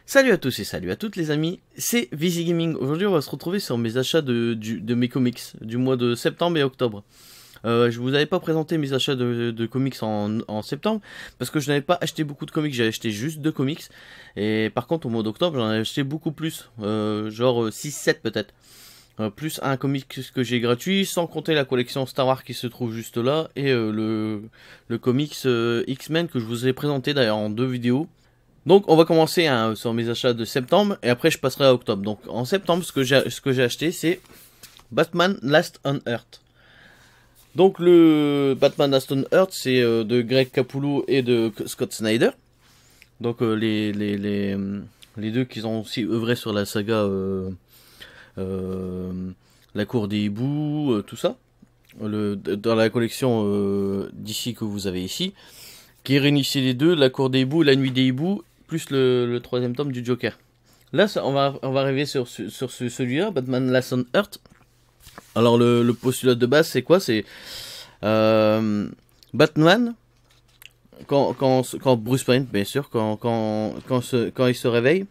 Salut à tous et salut à toutes les amis, c'est Vizy Gaming. Aujourd'hui on va se retrouver sur mes achats de mes comics du mois de septembre et octobre. Je vous avais pas présenté mes achats de comics en septembre parce que je n'avais pas acheté beaucoup de comics, j'ai acheté juste 2 comics. Et par contre au mois d'octobre j'en ai acheté beaucoup plus, genre 6-7 peut-être. Plus un comic que j'ai gratuit, sans compter la collection Star Wars qui se trouve juste là, et le comics X-Men que je vous ai présenté d'ailleurs en 2 vidéos. Donc on va commencer sur mes achats de septembre, et après je passerai à octobre. Donc en septembre, ce que j'ai acheté, c'est Batman Last on Earth. Donc le Batman Last on Earth, c'est de Greg Capullo et de Scott Snyder. Donc les deux qui ont aussi œuvré sur la saga La Cour des Hiboux, tout ça. Dans la collection d'ici que vous avez ici. Qui réunissait les deux, La Cour des Hiboux, La Nuit des Hiboux, plus le troisième tome du Joker. Là, on va arriver sur celui-là, Batman Last on Earth. Alors, le postulat de base, c'est quoi? C'est Batman, quand Bruce Wayne, bien sûr, quand il se réveille,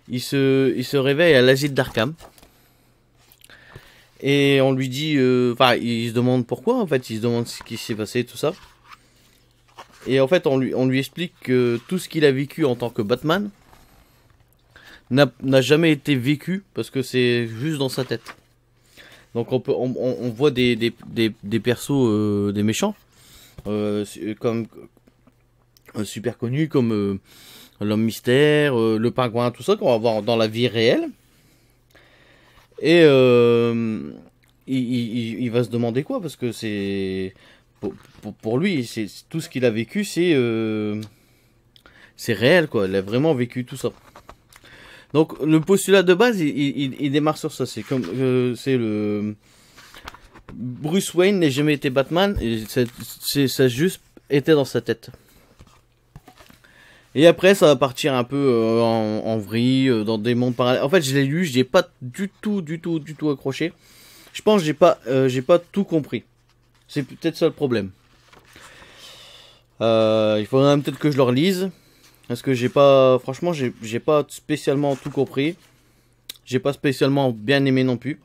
il se réveille à l'asile d'Arkham. Et on lui dit, il se demande pourquoi, en fait, il se demande ce qui s'est passé, tout ça. Et en fait, on lui explique que tout ce qu'il a vécu en tant que Batman n'a jamais été vécu parce que c'est juste dans sa tête. Donc on voit des persos, des méchants, comme super connus comme l'homme mystère, le pingouin, tout ça qu'on va voir dans la vie réelle. Et il va se demander quoi, parce que c'est pour lui, c'est tout ce qu'il a vécu, c'est réel, quoi. Il a vraiment vécu tout ça. Donc le postulat de base, il démarre sur ça. C'est comme c'est le Bruce Wayne n'a jamais été Batman, et ça juste été dans sa tête. Et après, ça va partir un peu en vrille, dans des mondes parallèles. En fait, je l'ai lu, je n'ai pas du tout accroché. Je pense que j'ai pas tout compris. C'est peut-être ça le problème. Il faudrait peut-être que je le relise. Parce que franchement, j'ai pas spécialement tout compris. J'ai pas spécialement bien aimé non plus.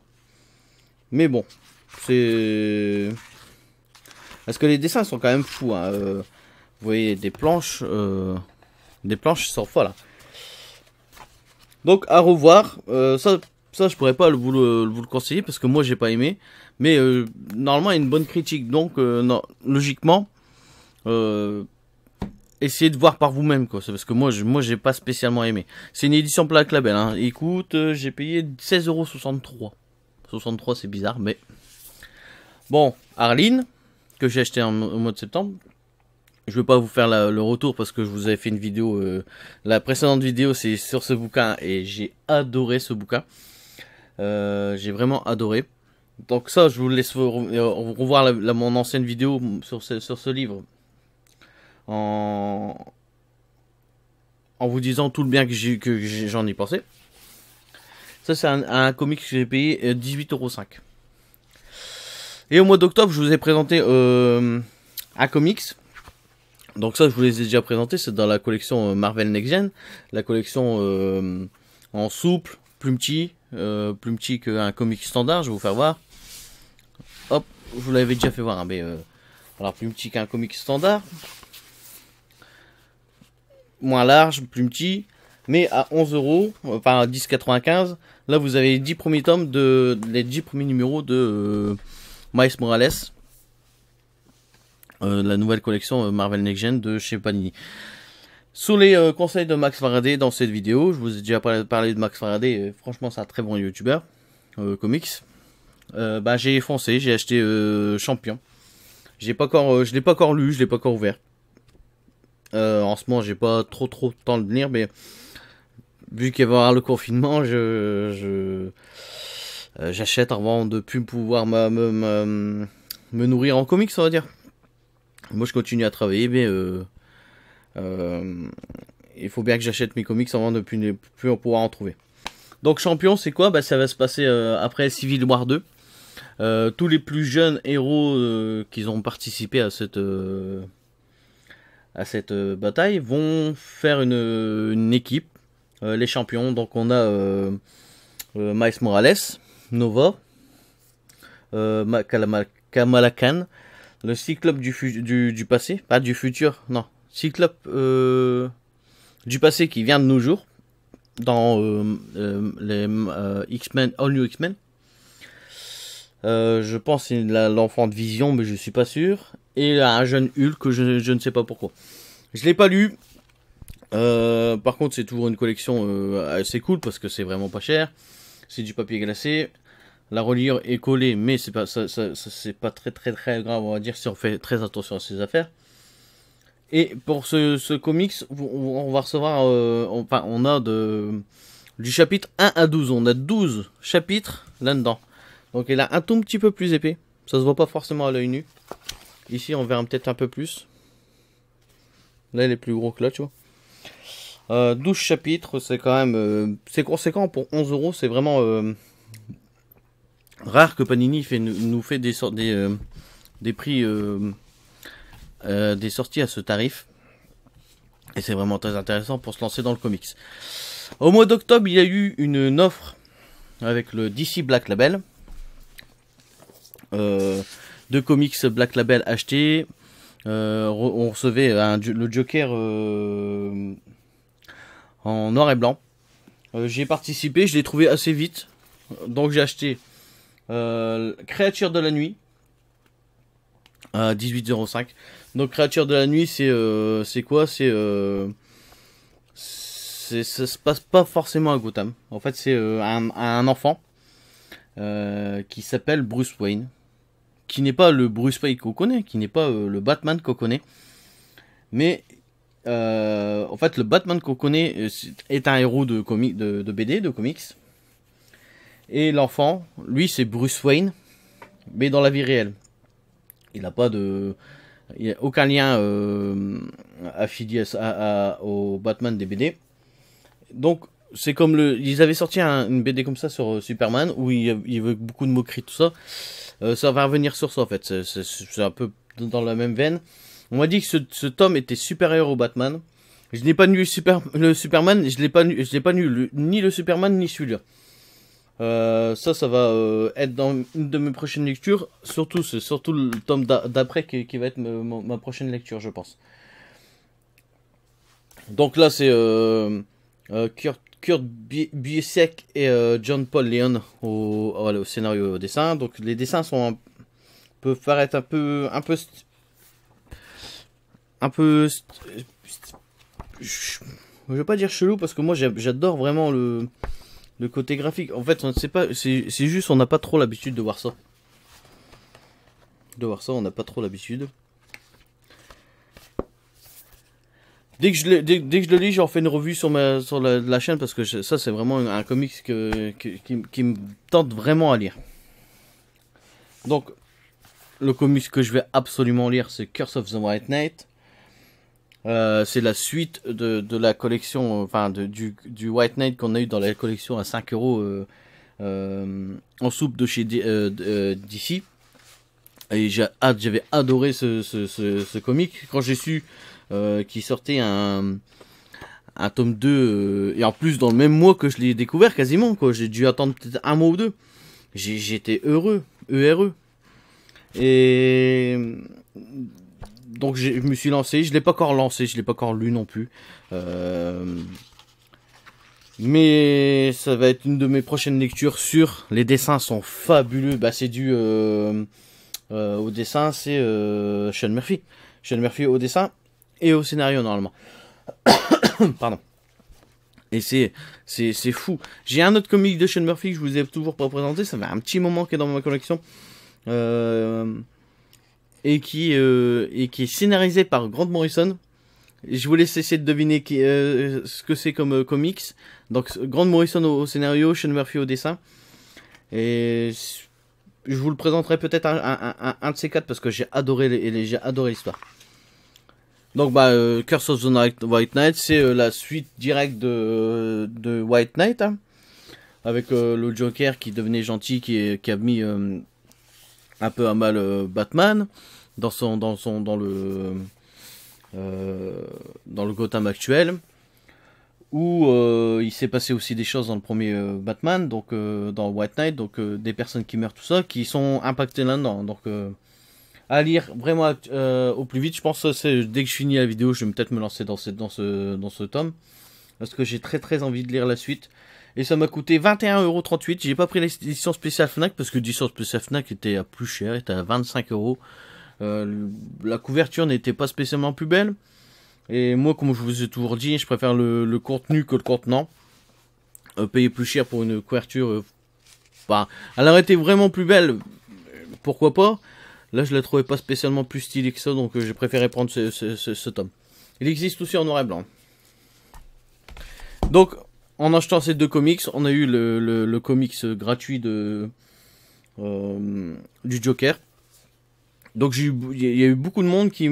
Mais bon, c'est... Parce que les dessins sont quand même fous, hein. Vous voyez, des planches sont folles. Donc, à revoir. Ça, je pourrais pas vous le conseiller parce que moi, j'ai pas aimé. Mais normalement, il y a une bonne critique. Donc, non, logiquement, essayez de voir par vous-même, quoi. C'est parce que moi, j'ai pas spécialement aimé. C'est une édition Black Label, hein. Écoute, j'ai payé 16,63 €. 63, c'est bizarre, mais bon. Arline, que j'ai acheté au mois de septembre. Je vais pas vous faire le retour parce que je vous avais fait une vidéo. La précédente vidéo, c'est sur ce bouquin et j'ai adoré ce bouquin. J'ai vraiment adoré. Donc ça, je vous laisse revoir mon ancienne vidéo sur ce livre. En vous disant tout le bien que j'en ai pensé. Ça, c'est un comic que j'ai payé 18,05 €. Et au mois d'octobre, je vous ai présenté un comics. Donc ça, je vous les ai déjà présentés. C'est dans la collection Marvel Next Gen. La collection en souple, plus petit qu'un comic standard. Je vais vous faire voir. Hop, je vous l'avais déjà fait voir. Hein, mais alors, plus petit qu'un comic standard. Moins large, plus petit, mais à 11 €, enfin à 10,95 €. Là, vous avez les 10 premiers tomes les 10 premiers numéros de Miles Morales, la nouvelle collection Marvel Next Gen de chez Panini. Sous les conseils de Max Faraday dans cette vidéo, je vous ai déjà parlé de Max Faraday. Franchement, c'est un très bon youtubeur comics. J'ai foncé, j'ai acheté Champion. Je l'ai pas encore lu, je l'ai pas encore ouvert. En ce moment, j'ai pas trop de temps de lire, mais vu qu'il va y avoir le confinement, j'achète avant de plus pouvoir me nourrir en comics, on va dire. Moi, je continue à travailler, mais il faut bien que j'achète mes comics avant de plus pouvoir en trouver. Donc, Champion, c'est quoi? Ça va se passer après Civil War 2. Tous les plus jeunes héros qui ont participé à bataille vont faire une équipe, les champions. Donc on a Miles Morales, Nova, Kamala Khan, le Cyclope du passé, pas du futur, non, Cyclope du passé qui vient de nos jours dans les X-Men, All New X-Men. Je pense que c'est l'enfant de Vision, mais je suis pas sûr. Et un jeune Hulk que je ne sais pas pourquoi. Je l'ai pas lu. Par contre, c'est toujours une collection assez cool parce que c'est vraiment pas cher. C'est du papier glacé. La reliure est collée, mais c'est pas c'est pas très grave, on va dire, si on fait très attention à ces affaires. Et pour ce comics, on va recevoir, on a du chapitre 1 à 12. On a 12 chapitres là-dedans. Donc il a un tout petit peu plus épais. Ça se voit pas forcément à l'œil nu. Ici, on verra peut-être un peu plus. Là, il est plus gros que là, tu vois. 12 chapitres, c'est quand même c'est conséquent pour 11 euros. C'est vraiment rare que Panini nous fait des prix, des sorties à ce tarif. Et c'est vraiment très intéressant pour se lancer dans le comics. Au mois d'octobre, il y a eu une offre avec le DC Black Label. 2 comics Black Label achetés. On recevait le Joker en noir et blanc. J'y ai participé, je l'ai trouvé assez vite. Donc j'ai acheté Créature de la nuit à 18,05 €. Donc Créature de la nuit, c'est quoi? Ça se passe pas forcément à Gotham. En fait, c'est un enfant qui s'appelle Bruce Wayne, qui n'est pas le Bruce Wayne qu'on connaît, qui n'est pas le Batman qu'on connaît. Mais en fait, le Batman qu'on connaît est un héros de BD, de comics. Et l'enfant, lui, c'est Bruce Wayne, mais dans la vie réelle. Il n'a aucun lien affilié au Batman des BD. Donc, c'est comme ils avaient sorti une BD comme ça sur Superman, où il y avait beaucoup de moqueries, tout ça. Ça va revenir sur ça, en fait. C'est un peu dans la même veine. On m'a dit que ce tome était supérieur au Batman. Je n'ai pas lu le Superman, je l'ai pas lu ni le Superman ni celui-là. Ça va être dans une de mes prochaines lectures. C'est surtout le tome d'après qui va être ma prochaine lecture, je pense. Donc là, c'est Kurt Busiek et John Paul Leon au scénario et au dessin. Donc les dessins peuvent paraître un peu je vais pas dire chelou parce que moi j'adore vraiment le côté graphique. En fait, on ne sait pas, c'est juste on n'a pas trop l'habitude de voir ça. On n'a pas trop l'habitude. Dès que je le lis, j'en fais une revue sur la chaîne parce que ça c'est vraiment un comics qui me tente vraiment à lire. Donc le comics que je vais absolument lire, c'est Curse of the White Knight. C'est la suite de la collection, enfin du White Knight qu'on a eu dans la collection à 5 € en soupe de chez DC. Et j'avais adoré ce comic. Quand j'ai su qu'il sortait un tome 2, et en plus dans le même mois que je l'ai découvert quasiment, quoi. J'ai dû attendre peut-être un mois ou deux. J'étais heureux, heureux. Et donc je me suis lancé, je l'ai pas encore lancé, je l'ai pas encore lu non plus. Mais ça va être une de mes prochaines lectures sûres. Les dessins sont fabuleux. Bah c'est dû au dessin, c'est Sean Murphy. Sean Murphy au dessin et au scénario normalement. Pardon. Et c'est fou. J'ai un autre comic de Sean Murphy que je vous ai toujours pas présenté. Ça fait un petit moment qu'il est dans ma collection. Et qui est scénarisé par Grant Morrison. Je vous laisse essayer de deviner ce que c'est comme comics. Donc Grant Morrison au scénario, Sean Murphy au dessin. Et je vous le présenterai peut-être un de ces quatre parce que j'ai adoré l'histoire. Donc Curse of the White Knight, c'est la suite directe de White Knight, hein, avec le Joker qui devenait gentil, qui a mis un peu à mal Batman dans dans le Gotham actuel, où il s'est passé aussi des choses dans le premier Batman, donc dans White Knight, donc des personnes qui meurent, tout ça, qui sont impactées là-dedans. Donc à lire vraiment au plus vite. Je pense que dès que je finis la vidéo, je vais peut-être me lancer dans ce tome, parce que j'ai très envie de lire la suite. Et ça m'a coûté 21,38 €. J'ai pas pris l'édition spéciale Fnac, parce que l'édition spéciale Fnac était à plus cher, était à 25 €. La couverture n'était pas spécialement plus belle. Et moi, comme je vous ai toujours dit, je préfère le contenu que le contenant. Payer plus cher pour une couverture, bah, elle aurait été vraiment plus belle, pourquoi pas. Là, je la trouvais pas spécialement plus stylée que ça, donc j'ai préféré prendre ce tome. Il existe aussi en noir et blanc. Donc, en achetant ces deux comics, on a eu le comics gratuit du Joker. Donc, il y a eu beaucoup de monde qui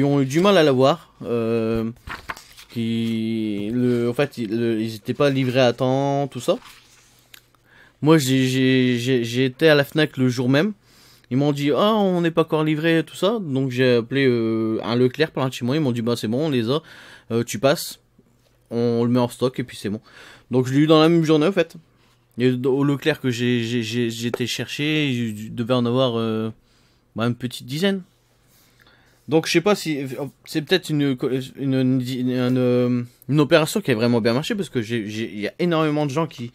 ont eu du mal à l'avoir. En fait, ils n'étaient pas livrés à temps, tout ça. Moi, j'ai été à la Fnac le jour même. Ils m'ont dit, ah, on n'est pas encore livré, tout ça. Donc j'ai appelé un Leclerc par là de chez moi. Ils m'ont dit, bah c'est bon, on les a. Tu passes, on le met en stock et puis c'est bon. Donc je l'ai eu dans la même journée en fait. Et au Leclerc que j'ai été chercher, je devais en avoir une petite dizaine. Donc je sais pas si c'est peut-être une opération qui a vraiment bien marché, parce que il y a énormément de gens qui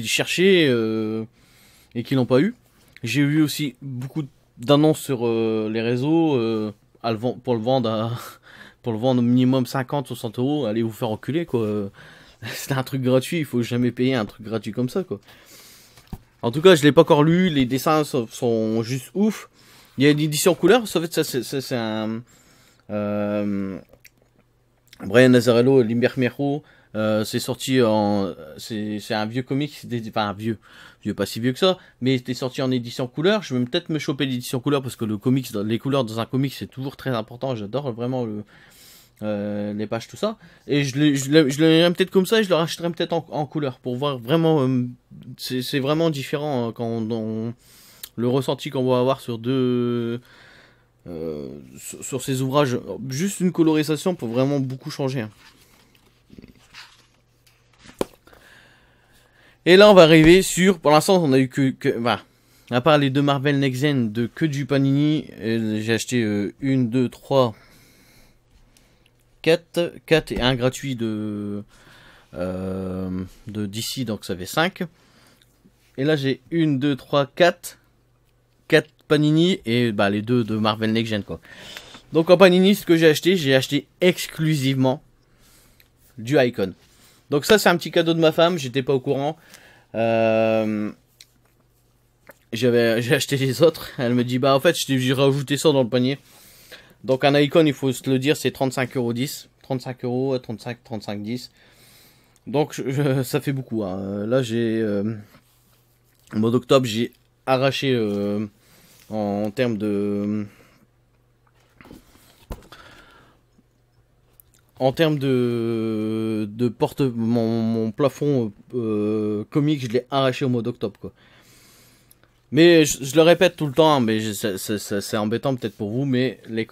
cherchaient et qui l'ont pas eu. J'ai eu aussi beaucoup d'annonces sur les réseaux pour le vendre au minimum 50-60 €. Allez vous faire enculer quoi. C'était un truc gratuit, il faut jamais payer un truc gratuit comme ça quoi. En tout cas, je l'ai pas encore lu, les dessins sont juste ouf. Il y a une édition couleur, en fait ça c'est un Brian Azzarello et Limbermejo. C'est sorti c'est un vieux comic, enfin un vieux pas si vieux que ça, mais c'était sorti en édition couleur. Je vais peut-être me choper l'édition couleur, parce que les couleurs dans un comic c'est toujours très important. J'adore vraiment les pages, tout ça. Et je le lirai peut-être comme ça, et je le rachèterai peut-être en couleur pour voir vraiment. C'est vraiment différent quand le ressenti qu'on va avoir sur sur ces ouvrages. Juste une colorisation peut vraiment beaucoup changer. Hein. Et là, on va arriver sur... Pour l'instant, on a eu à part les deux Marvel Next Gen, que du Panini. J'ai acheté 1, 2, 3, 4 et un gratuit de DC, donc ça fait 5. Et là, j'ai 1, 2, 3, 4 Panini et les deux de Marvel Next Gen, quoi. Donc en Panini, ce que j'ai acheté exclusivement du Icon. Donc ça, c'est un petit cadeau de ma femme, j'étais pas au courant. J'ai acheté les autres. Elle me dit, en fait, j'ai rajouté ça dans le panier. Donc un Icon, il faut se le dire, c'est 35,10 €. 35 €, 35,10 €. Donc ça fait beaucoup. Hein. Là, au mois d'octobre, j'ai arraché en termes de... En termes de mon plafond comique, je l'ai arraché au mois d'octobre, quoi. Mais je le répète tout le temps, mais c'est embêtant peut-être pour vous, mais les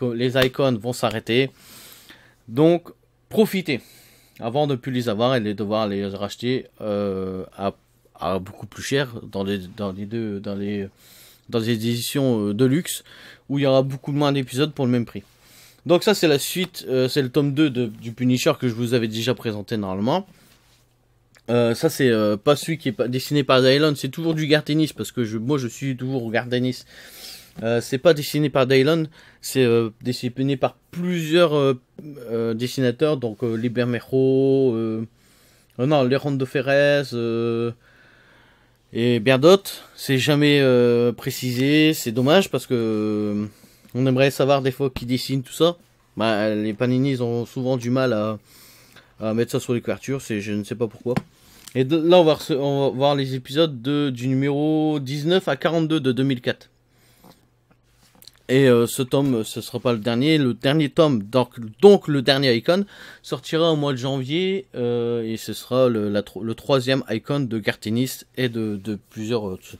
icons vont s'arrêter. Donc, profitez avant de ne plus les avoir et de devoir les racheter à beaucoup plus cher dans les éditions de luxe, où il y aura beaucoup moins d'épisodes pour le même prix. Donc ça c'est la suite, c'est le tome 2 du Punisher que je vous avais déjà présenté normalement. Ça c'est pas celui qui est dessiné par Dylon, c'est toujours du Garth Ennis, parce que moi je suis toujours au Garth Ennis. C'est pas dessiné par Dylon, c'est dessiné par plusieurs dessinateurs, donc Libermejo, Alejandro Ferrez et bien d'autres. C'est jamais précisé, c'est dommage, parce que on aimerait savoir des fois qui dessine tout ça. Les Panini ils ont souvent du mal à mettre ça sur les couvertures, je ne sais pas pourquoi. Et là on va voir les épisodes du numéro 19 à 42 de 2004. Et ce tome, ce sera pas le dernier tome, donc le dernier Icon, sortira au mois de janvier, et ce sera le troisième Icon de Garth Ennis et de plusieurs autres.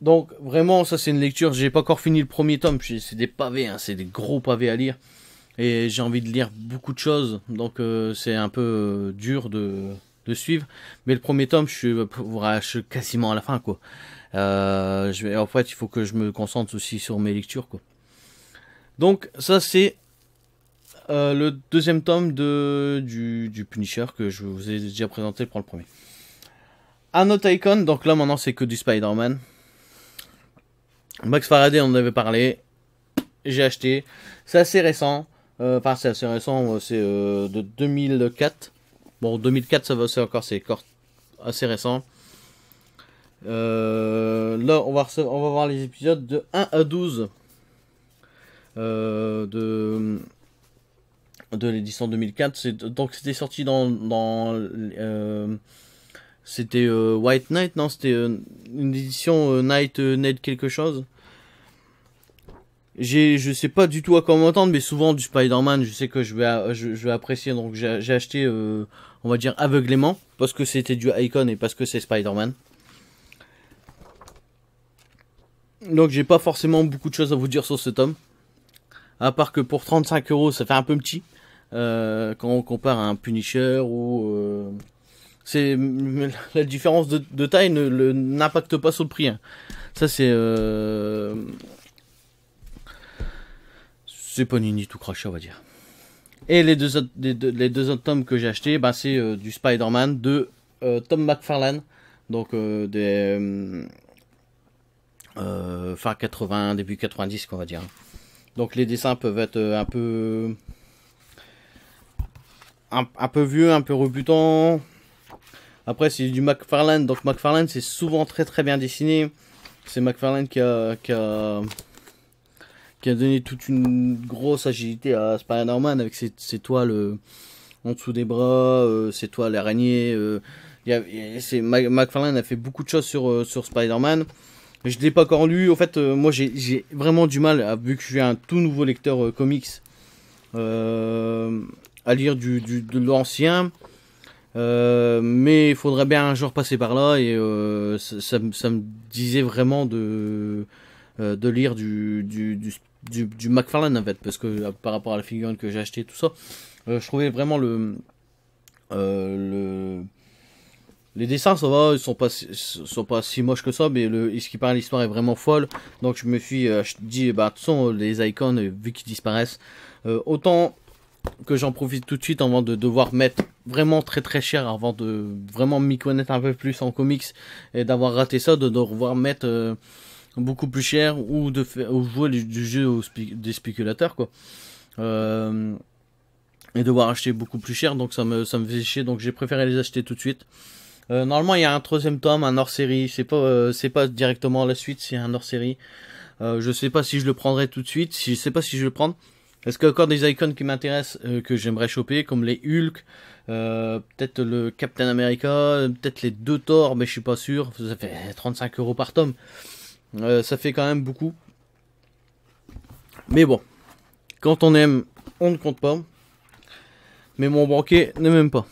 Donc vraiment, ça c'est une lecture. J'ai pas encore fini le premier tome. C'est des pavés, hein, c'est des gros pavés à lire. Et j'ai envie de lire beaucoup de choses. Donc c'est un peu dur de suivre. Mais le premier tome, je suis quasiment à la fin, quoi. En fait, il faut que je me concentre aussi sur mes lectures, quoi. Donc ça c'est le deuxième tome du Punisher que je vous ai déjà présenté pour le premier. Un autre icon, donc là maintenant c'est que du Spider-Man. Max Faraday, on en avait parlé. J'ai acheté. C'est assez récent. Enfin, c'est assez récent. C'est de 2004. Bon, 2004, c'est encore assez récent. Là, on va voir les épisodes de 1 à 12 de l'édition 2004. Donc, c'était sorti c'était White Knight, non, c'était une édition Night quelque chose. Je sais pas du tout à quoi m'entendre, mais souvent du Spider-Man, je sais que je vais apprécier, donc j'ai acheté, on va dire, aveuglément, parce que c'était du Icon et parce que c'est Spider-Man. Donc j'ai pas forcément beaucoup de choses à vous dire sur ce tome, à part que pour 35 €, ça fait un peu petit, quand on compare à un Punisher ou... la différence de taille n'impacte pas sur le prix, hein. Ça c'est pas Nini tout craché, on va dire. Et les deux autres tomes que j'ai achetés, bah, c'est du Spider-Man de Tom McFarlane, donc fin 80, début 90, qu'on va dire. Donc les dessins peuvent être un peu vieux, un peu rebutants. Après c'est du McFarlane, donc McFarlane c'est souvent très très bien dessiné. C'est McFarlane qui a donné toute une grosse agilité à Spider-Man avec ses toiles en dessous des bras, ses toiles araignées. McFarlane a fait beaucoup de choses sur Spider-Man. Je ne l'ai pas encore lu. En fait, moi j'ai vraiment du mal, vu que je suis un tout nouveau lecteur comics, à lire de l'ancien. Mais il faudrait bien un jour passer par là et ça me disait vraiment de lire du McFarlane en fait, parce que par rapport à la figurine que j'ai acheté, tout ça, je trouvais vraiment les dessins, ça va, ils sont pas si moches que ça, mais ce qui paraît, l'histoire est vraiment folle. Donc je me suis dit, bah de toute façon, les icons, vu qu'ils disparaissent, autant que j'en profite tout de suite avant de devoir mettre vraiment très très cher, avant de vraiment m'y connaître un peu plus en comics et d'avoir raté ça, de devoir mettre beaucoup plus cher ou jouer du jeu des spéculateurs, quoi. Et devoir acheter beaucoup plus cher, donc ça me faisait chier, donc j'ai préféré les acheter tout de suite. Normalement il y a un troisième tome, un hors-série, c'est pas directement la suite, c'est un hors-série. Je sais pas si je le prendrai tout de suite, je sais pas si je vais le prendre. Est-ce qu'il y a encore des icons qui m'intéressent, que j'aimerais choper, comme les Hulk, peut-être le Captain America, peut-être les 2 Thor, mais je suis pas sûr. Ça fait 35 € par tome. Ça fait quand même beaucoup. Mais bon, quand on aime, on ne compte pas. Mais mon banquier ne m'aime pas.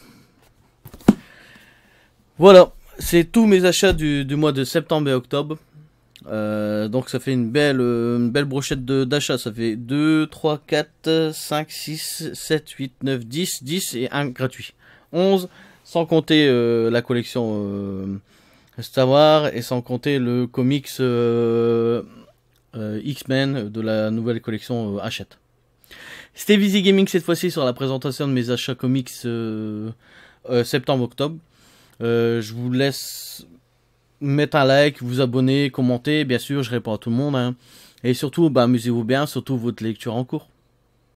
Voilà, c'est tous mes achats du mois de septembre et octobre. Donc ça fait une belle brochette d'achats. Ça fait 2, 3, 4, 5, 6, 7, 8, 9, 10 et 1 gratuit. 11, sans compter la collection Star Wars et sans compter le comics X-Men de la nouvelle collection Hachette. C'était Visi Gaming cette fois-ci sur la présentation de mes achats comics septembre-octobre. Je vous laisse mettre un like, vous abonner, commenter. Bien sûr, je réponds à tout le monde, hein. Et surtout, bah, amusez-vous bien, surtout votre lecture en cours.